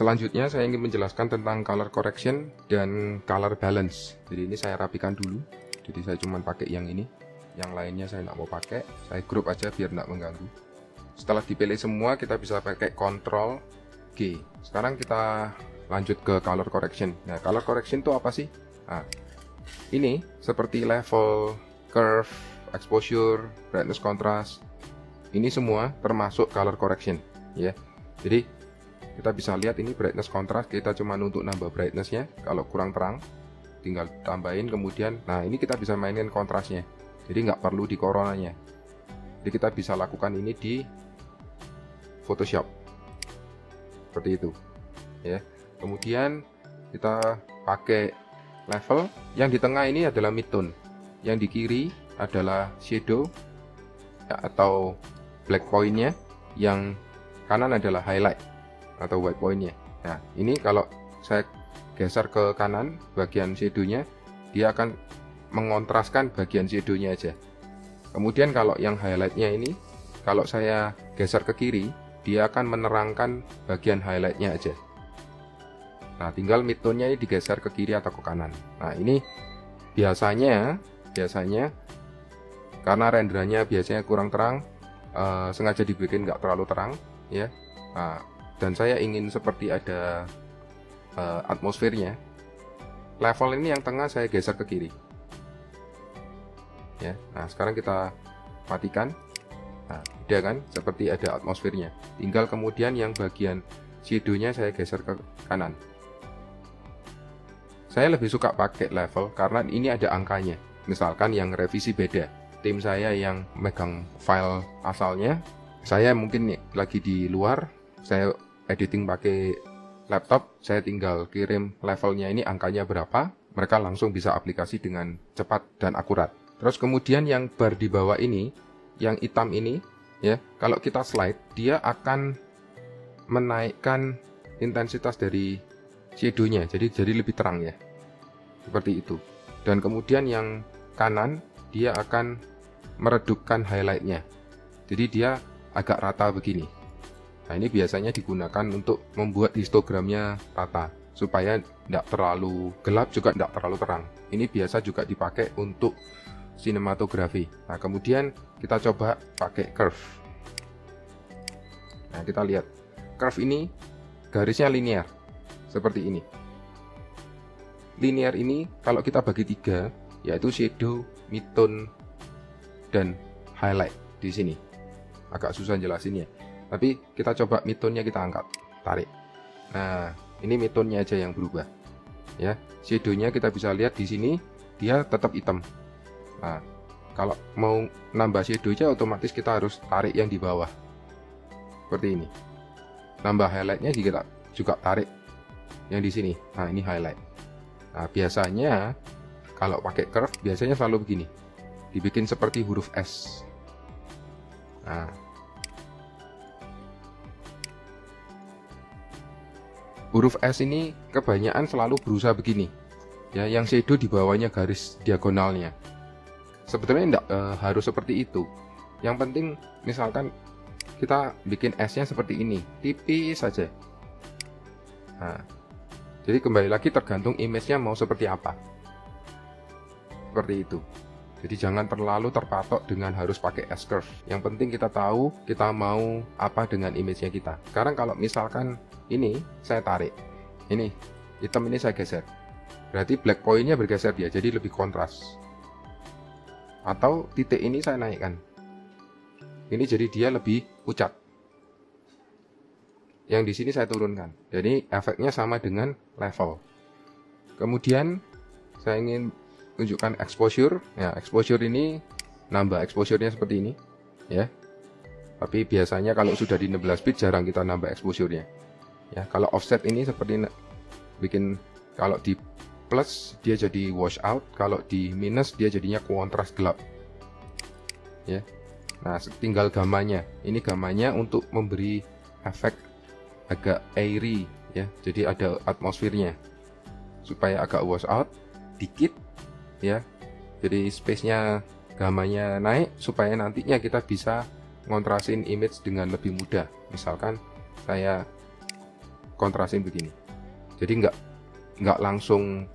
Selanjutnya saya ingin menjelaskan tentang color correction dan color balance. Jadi ini saya rapikan dulu. Jadi saya cuma pakai yang ini, yang lainnya saya nggak mau pakai. Saya grup aja biar nggak mengganggu. Setelah dipilih semua, kita bisa pakai Ctrl G. Sekarang kita lanjut ke color correction. Nah, color correction itu apa sih? Nah, ini seperti level, curve, exposure, brightness, contrast. Ini semua termasuk color correction, ya. Jadi kita bisa lihat ini brightness contrast, kita cuma untuk nambah brightnessnya. Kalau kurang terang tinggal tambahin, kemudian nah ini kita bisa mainin kontrasnya, jadi nggak perlu di coronanya. Jadi kita bisa lakukan ini di Photoshop seperti itu, ya. Kemudian kita pakai level. Yang di tengah ini adalah midtone, yang di kiri adalah shadow ya, atau black pointnya, yang kanan adalah highlight atau white pointnya. Nah, ini kalau saya geser ke kanan bagian shadownya, dia akan mengontraskan bagian shadownya aja. Kemudian kalau yang highlightnya ini, kalau saya geser ke kiri, dia akan menerangkan bagian highlightnya aja. Nah, tinggal midtone-nya ini digeser ke kiri atau ke kanan. Nah, ini biasanya karena renderannya biasanya kurang terang, sengaja dibikin nggak terlalu terang, ya. Nah, dan saya ingin seperti ada atmosfernya. Level ini yang tengah saya geser ke kiri, ya. Nah, sekarang kita matikan. Nah, udah kan, seperti ada atmosfernya. Tinggal kemudian yang bagian shadownya saya geser ke kanan. Saya lebih suka pakai level karena ini ada angkanya. Misalkan yang revisi beda, tim saya yang megang file asalnya, saya mungkin nih, lagi di luar, saya editing pakai laptop, saya tinggal kirim levelnya ini angkanya berapa, mereka langsung bisa aplikasi dengan cepat dan akurat. Terus kemudian yang bar di bawah ini, yang hitam ini, ya, kalau kita slide, dia akan menaikkan intensitas dari shadownya, jadi lebih terang, ya, seperti itu. Dan kemudian yang kanan, dia akan meredupkan highlightnya, jadi dia agak rata begini. Nah, ini biasanya digunakan untuk membuat histogramnya rata, supaya tidak terlalu gelap juga tidak terlalu terang. Ini biasa juga dipakai untuk sinematografi. Nah, kemudian kita coba pakai curve. Nah, kita lihat curve ini garisnya linear seperti ini. Linear ini kalau kita bagi tiga, yaitu shadow, midtone, dan highlight di sini. Agak susah jelasinnya, tapi kita coba midtone-nya kita angkat, tarik. Nah, ini midtone-nya aja yang berubah, ya. Shadow-nya kita bisa lihat di sini, dia tetap hitam. Nah, kalau mau nambah shadow-nya, otomatis kita harus tarik yang di bawah, seperti ini. Nambah highlight-nya kita juga tarik yang di sini. Nah, ini highlight. Nah, biasanya kalau pakai curve, biasanya selalu begini, dibikin seperti huruf S. Nah, huruf S ini kebanyakan selalu berusaha begini, ya, yang shadow di bawahnya garis diagonalnya. Sebetulnya tidak harus seperti itu. Yang penting misalkan kita bikin S-nya seperti ini, tipis saja. Nah, jadi kembali lagi tergantung image-nya mau seperti apa. Seperti itu. Jadi jangan terlalu terpatok dengan harus pakai S-curve. Yang penting kita tahu kita mau apa dengan image-nya kita. Sekarang kalau misalkan ini saya tarik, ini hitam ini saya geser, berarti black point-nya bergeser dia, jadi lebih kontras. Atau titik ini saya naikkan, ini jadi dia lebih pucat. Yang di sini saya turunkan, jadi efeknya sama dengan level. Kemudian saya ingin tunjukkan exposure. Ya, exposure ini nambah exposure-nya seperti ini, ya. Tapi biasanya kalau sudah di 16 bit jarang kita nambah exposure-nya. Ya, kalau offset ini seperti bikin, kalau di plus dia jadi wash out, kalau di minus dia jadinya kontras gelap. Ya. Nah, tinggal gamanya. Ini gamanya untuk memberi efek agak airy, ya. Jadi ada atmosfernya. Supaya agak wash out dikit, ya. Jadi space-nya, gamanya naik supaya nantinya kita bisa ngontrasin image dengan lebih mudah. Misalkan saya kontrasin begini. Jadi nggak langsung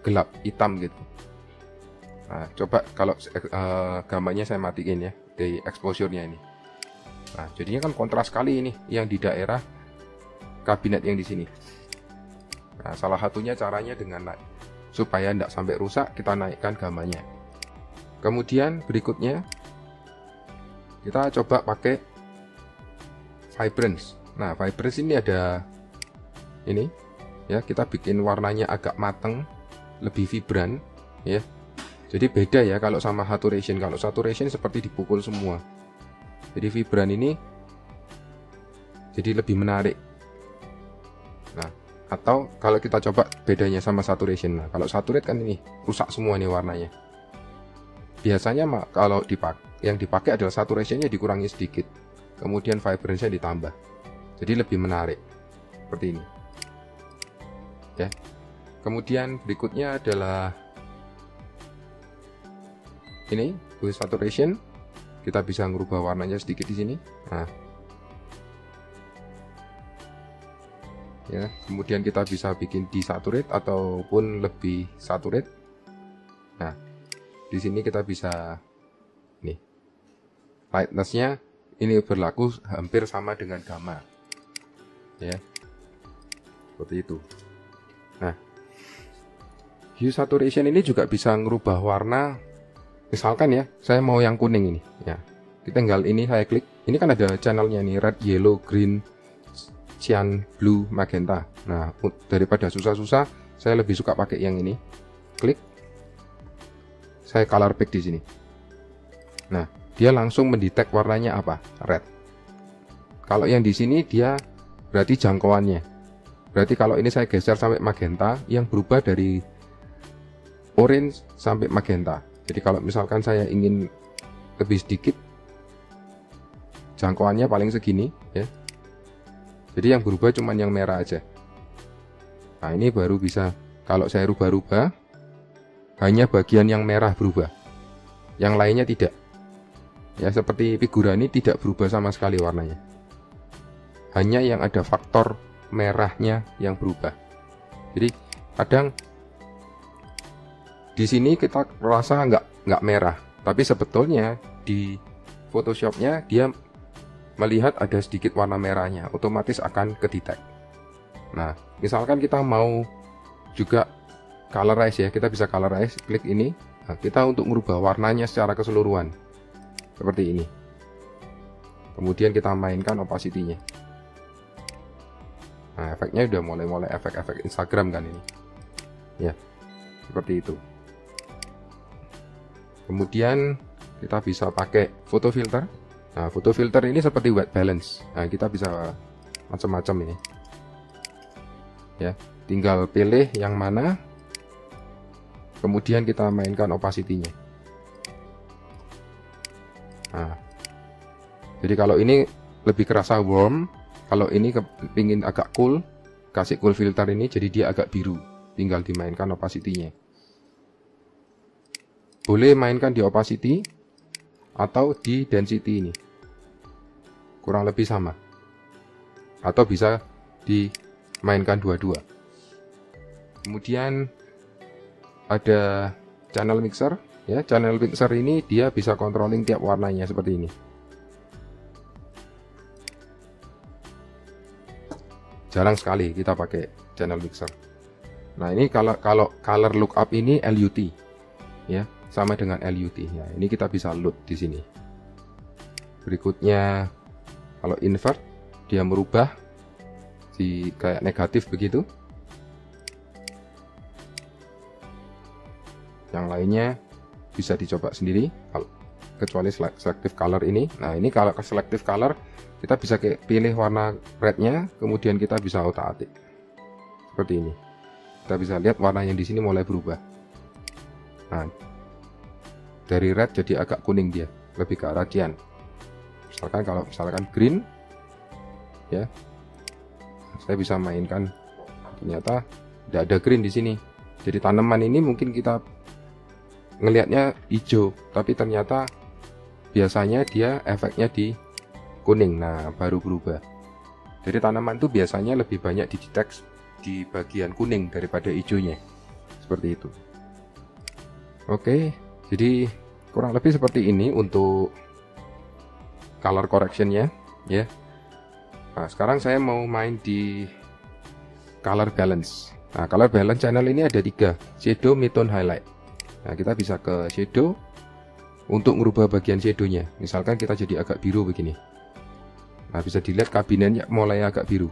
gelap hitam gitu. Nah, coba kalau gambarnya saya matiin ya di exposure-nya ini. Nah, jadinya kan kontras sekali ini yang di daerah kabinet yang di sini. Nah, salah satunya caranya dengan supaya tidak sampai rusak, kita naikkan gambarnya. Kemudian berikutnya kita coba pakai vibrance. Nah, vibrance ini ada ini ya, kita bikin warnanya agak mateng, lebih vibran ya. Jadi beda ya kalau sama saturation. Kalau saturation seperti dipukul semua. Jadi vibran ini jadi lebih menarik. Nah, atau kalau kita coba bedanya sama saturation. Nah, kalau saturate kan ini rusak semua nih warnanya. Biasanya kalau yang dipakai adalah saturationnya dikurangi sedikit. Kemudian vibrance-nya ditambah. Jadi lebih menarik. Seperti ini. Ya. Kemudian berikutnya adalah ini hue saturation. Kita bisa merubah warnanya sedikit di sini. Nah, ya, kemudian kita bisa bikin desaturate ataupun lebih saturate. Nah, di sini kita bisa nih lightness-nya ini berlaku hampir sama dengan gamma. Ya. Seperti itu. Nah, hue saturation ini juga bisa merubah warna. Misalkan ya, saya mau yang kuning ini. Ya, kita tinggal ini saya klik. Ini kan ada channelnya nih, red, yellow, green, cyan, blue, magenta. Nah, daripada susah-susah, saya lebih suka pakai yang ini. Klik. Saya color pick di sini. Nah, dia langsung mendetek warnanya apa? Red. Kalau yang di sini dia berarti jangkauannya. Berarti kalau ini saya geser sampai magenta, yang berubah dari orange sampai magenta. Jadi kalau misalkan saya ingin lebih sedikit, jangkauannya paling segini ya. Jadi yang berubah cuma yang merah aja. Nah, ini baru bisa kalau saya rubah-rubah, hanya bagian yang merah berubah, yang lainnya tidak. Ya, seperti figura ini tidak berubah sama sekali warnanya. Hanya yang ada faktor merahnya yang berubah. Jadi kadang di sini kita rasa nggak merah, tapi sebetulnya di Photoshopnya dia melihat ada sedikit warna merahnya, otomatis akan kedetek. Nah, misalkan kita mau juga colorize ya, kita bisa colorize, klik ini. Nah, kita untuk merubah warnanya secara keseluruhan seperti ini. Kemudian kita mainkan opacity-nya. Nah, efeknya udah mulai efek-efek Instagram kan ini. Ya, seperti itu. Kemudian kita bisa pakai photo filter. Nah, photo filter ini seperti white balance. Nah, kita bisa macam-macam ini. Ya, tinggal pilih yang mana. Kemudian kita mainkan opacity-nya. Nah, jadi kalau ini lebih kerasa warm, kalau ini kepingin agak cool, kasih cool filter ini, jadi dia agak biru. Tinggal dimainkan opacity-nya. Boleh mainkan di opacity atau di density ini, kurang lebih sama, atau bisa dimainkan dua-dua. Kemudian ada channel mixer ya. Channel mixer ini dia bisa controlling tiap warnanya seperti ini. Jarang sekali kita pakai channel mixer. Nah, ini kalau color lookup ini LUT ya, sama dengan LUT ya. Ini kita bisa load di sini. Berikutnya kalau invert, dia merubah si kayak negatif begitu. Yang lainnya bisa dicoba sendiri, kecuali selective color ini. Nah, ini kalau ke selective color kita bisa pilih warna rednya, kemudian kita bisa otak-atik seperti ini. Kita bisa lihat warna yang di sini mulai berubah. Nah, dari red jadi agak kuning, dia lebih ke arah cyan. Misalkan green ya, saya bisa mainkan, ternyata tidak ada green di sini. Jadi tanaman ini mungkin kita ngelihatnya hijau, tapi ternyata biasanya dia efeknya di kuning. Nah, baru berubah. Jadi tanaman itu biasanya lebih banyak didetek di bagian kuning daripada hijaunya. Seperti itu. Oke, jadi kurang lebih seperti ini untuk color correctionnya ya. Nah, sekarang saya mau main di color balance. Nah, color balance channel ini ada 3, shadow, midtone, highlight. Nah, kita bisa ke shadow untuk merubah bagian shadownya. Misalkan kita jadi agak biru begini. Nah, bisa dilihat kabinetnya mulai agak biru.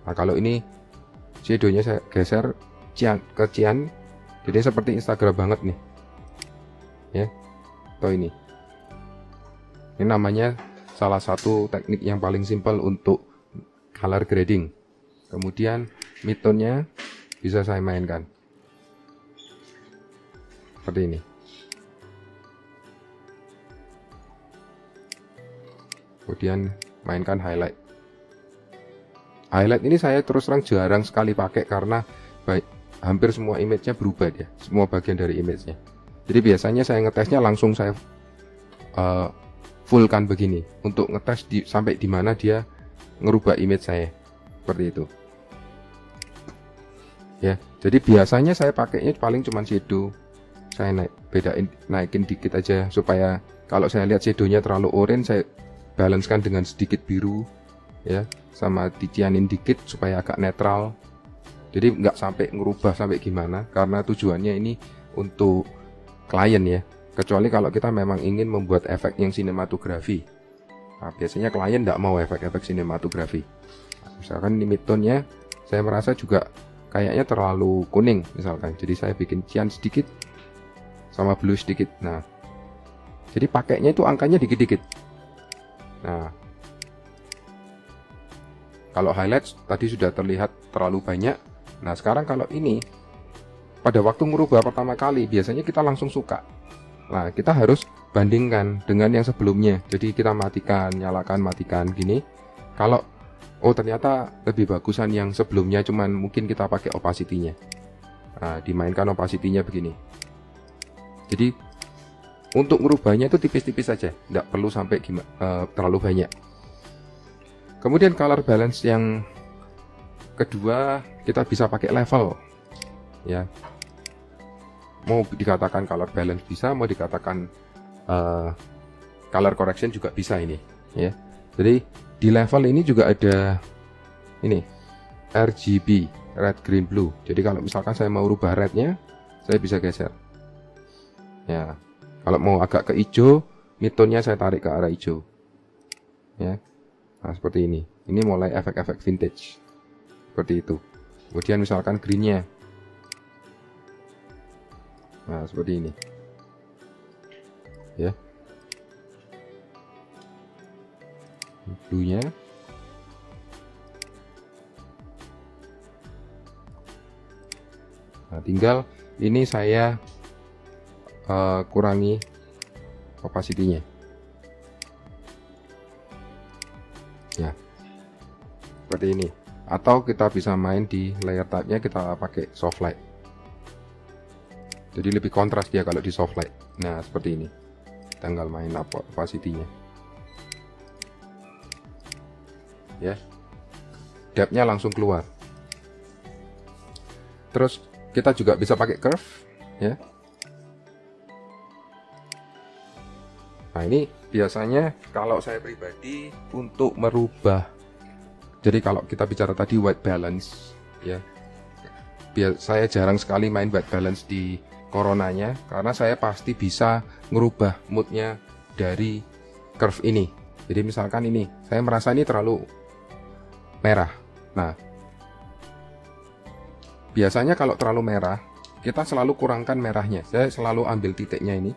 Nah, kalau ini shadownya saya geser ke cian, jadi seperti Instagram banget nih ya. Atau ini namanya salah satu teknik yang paling simpel untuk color grading. Kemudian midtone-nya bisa saya mainkan seperti ini. Kemudian mainkan highlight. Highlight ini saya terus terang jarang sekali pakai karena hampir semua image-nya berubah dia, semua bagian dari image-nya. Jadi biasanya saya ngetesnya langsung saya fullkan begini untuk ngetes sampai di mana dia ngerubah image saya. Seperti itu. Ya, jadi biasanya saya pakainya paling cuma shadow. Saya naikin dikit aja supaya kalau saya lihat shadownya terlalu orange, saya balancekan dengan sedikit biru ya, sama dicianin dikit supaya agak netral. Jadi nggak sampai ngerubah sampai gimana, karena tujuannya ini untuk klien ya. Kecuali kalau kita memang ingin membuat efek yang sinematografi. Nah, biasanya klien nggak mau efek-efek sinematografi. Nah, misalkan ini midtone-nya saya merasa juga kayaknya terlalu kuning misalkan, jadi saya bikin cian sedikit sama blue sedikit. Nah, jadi pakainya itu angkanya dikit-dikit. Nah, kalau highlight tadi sudah terlihat terlalu banyak. Nah, sekarang kalau ini pada waktu merubah pertama kali biasanya kita langsung suka. Nah, kita harus bandingkan dengan yang sebelumnya. Jadi kita matikan, nyalakan, matikan gini. Kalau ternyata lebih bagusan yang sebelumnya, cuman mungkin kita pakai opacity-nya. Nah, dimainkan opacity-nya begini. Jadi untuk merubahnya itu tipis-tipis saja, tidak perlu sampai terlalu banyak. Kemudian color balance yang kedua, kita bisa pakai level ya. Mau dikatakan color balance bisa, mau dikatakan color correction juga bisa ini ya. Jadi di level ini juga ada ini RGB, red, green, blue. Jadi kalau misalkan saya mau rubah rednya, saya bisa geser ya. Kalau mau agak ke hijau, midtone-nya saya tarik ke arah hijau ya. Nah, seperti ini. Ini mulai efek-efek vintage seperti itu. Kemudian misalkan green-nya, nah seperti ini ya. Blue-nya, nah tinggal ini saya kurangi opacity-nya ya, seperti ini. Atau kita bisa main di layer type-nya, kita pakai soft light, jadi lebih kontras dia kalau di soft light. Nah seperti ini, tinggal main opacity-nya ya, depth-nya langsung keluar. Terus kita juga bisa pakai curve ya. Nah, ini biasanya kalau saya pribadi untuk merubah, jadi kalau kita bicara tadi white balance ya, saya jarang sekali main white balance di coronanya, karena saya pasti bisa ngerubah moodnya dari curve ini. Jadi misalkan ini, saya merasa ini terlalu merah. Nah, biasanya kalau terlalu merah, kita selalu kurangkan merahnya. Saya selalu ambil titiknya ini,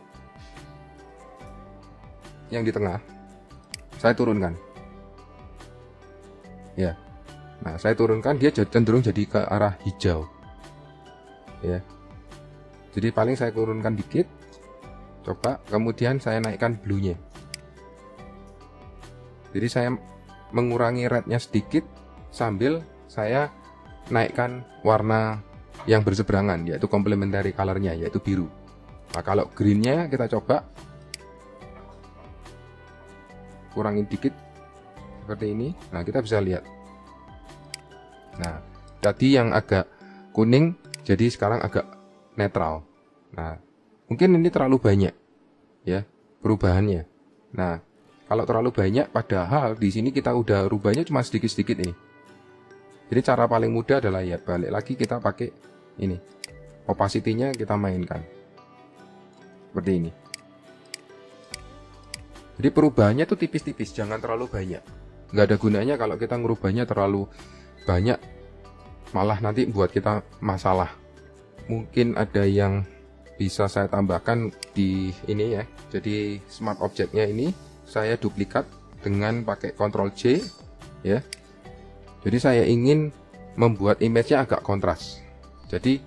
yang di tengah, saya turunkan ya. Nah, saya turunkan, dia cenderung jadi ke arah hijau ya. Jadi paling saya turunkan dikit, coba, kemudian saya naikkan blue-nya. Jadi saya mengurangi red-nya sedikit sambil saya naikkan warna yang berseberangan, yaitu complementary color-nya, yaitu biru. Nah, kalau green-nya kita coba kurangin dikit seperti ini. Nah, kita bisa lihat. Nah, tadi yang agak kuning jadi sekarang agak netral. Nah, mungkin ini terlalu banyak ya perubahannya. Nah, kalau terlalu banyak padahal di sini kita udah rubahnya cuma sedikit-sedikit ini. Jadi cara paling mudah adalah ya balik lagi kita pakai ini. Opacity-nya kita mainkan. Seperti ini. Jadi perubahannya tuh tipis-tipis, jangan terlalu banyak. Nggak ada gunanya kalau kita ngerubahnya terlalu banyak, malah nanti buat kita masalah. Mungkin ada yang bisa saya tambahkan di ini ya. Jadi smart object-nya ini saya duplikat dengan pakai Ctrl J ya. Jadi saya ingin membuat image-nya agak kontras. Jadi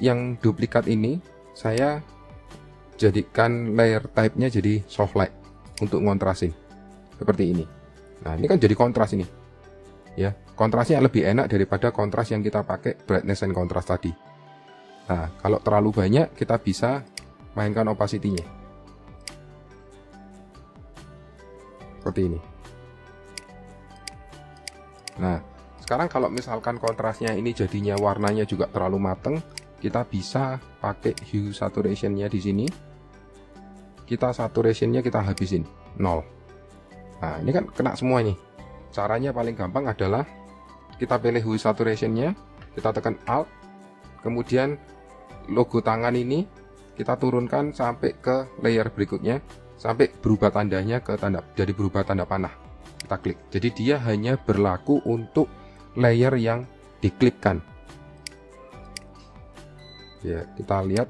yang duplikat ini saya jadikan layer type-nya jadi soft light untuk ngontrasin seperti ini. Nah, ini kan jadi kontras ini. Ya, kontrasnya lebih enak daripada kontras yang kita pakai brightness and contrast tadi. Nah, kalau terlalu banyak kita bisa mainkan opacity-nya. Seperti ini. Nah, sekarang kalau misalkan kontrasnya ini jadinya warnanya juga terlalu mateng, kita bisa pakai hue saturation-nya di sini. Kita saturation-nya kita habisin 0. Nah, ini kan kena semua nih. Caranya paling gampang adalah kita pilih hue saturation-nya, kita tekan Alt, kemudian logo tangan ini kita turunkan sampai ke layer berikutnya, sampai berubah tandanya ke tanda, jadi berubah tanda panah. Kita klik. Jadi dia hanya berlaku untuk layer yang diklipkan. Ya, kita lihat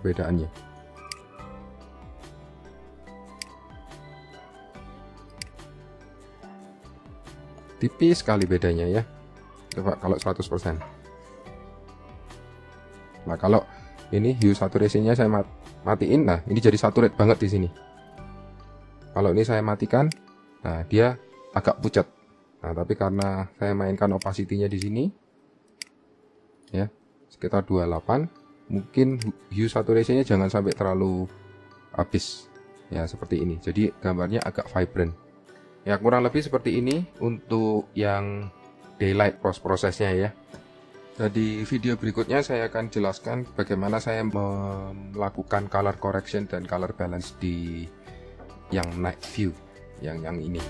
perbedaannya. Tipis sekali bedanya ya. Coba kalau 100%. Nah, kalau ini hue saturation-nya saya matiin, nah ini jadi saturate banget di sini. Kalau ini saya matikan, nah dia agak pucat. Nah, tapi karena saya mainkan opacity-nya di sini ya, sekitar 28, mungkin hue saturation-nya jangan sampai terlalu habis. Ya, seperti ini. Jadi gambarnya agak vibrant. Ya, kurang lebih seperti ini untuk yang daylight prosesnya ya. Jadi video berikutnya saya akan jelaskan bagaimana saya melakukan color correction dan color balance di yang night view yang ini.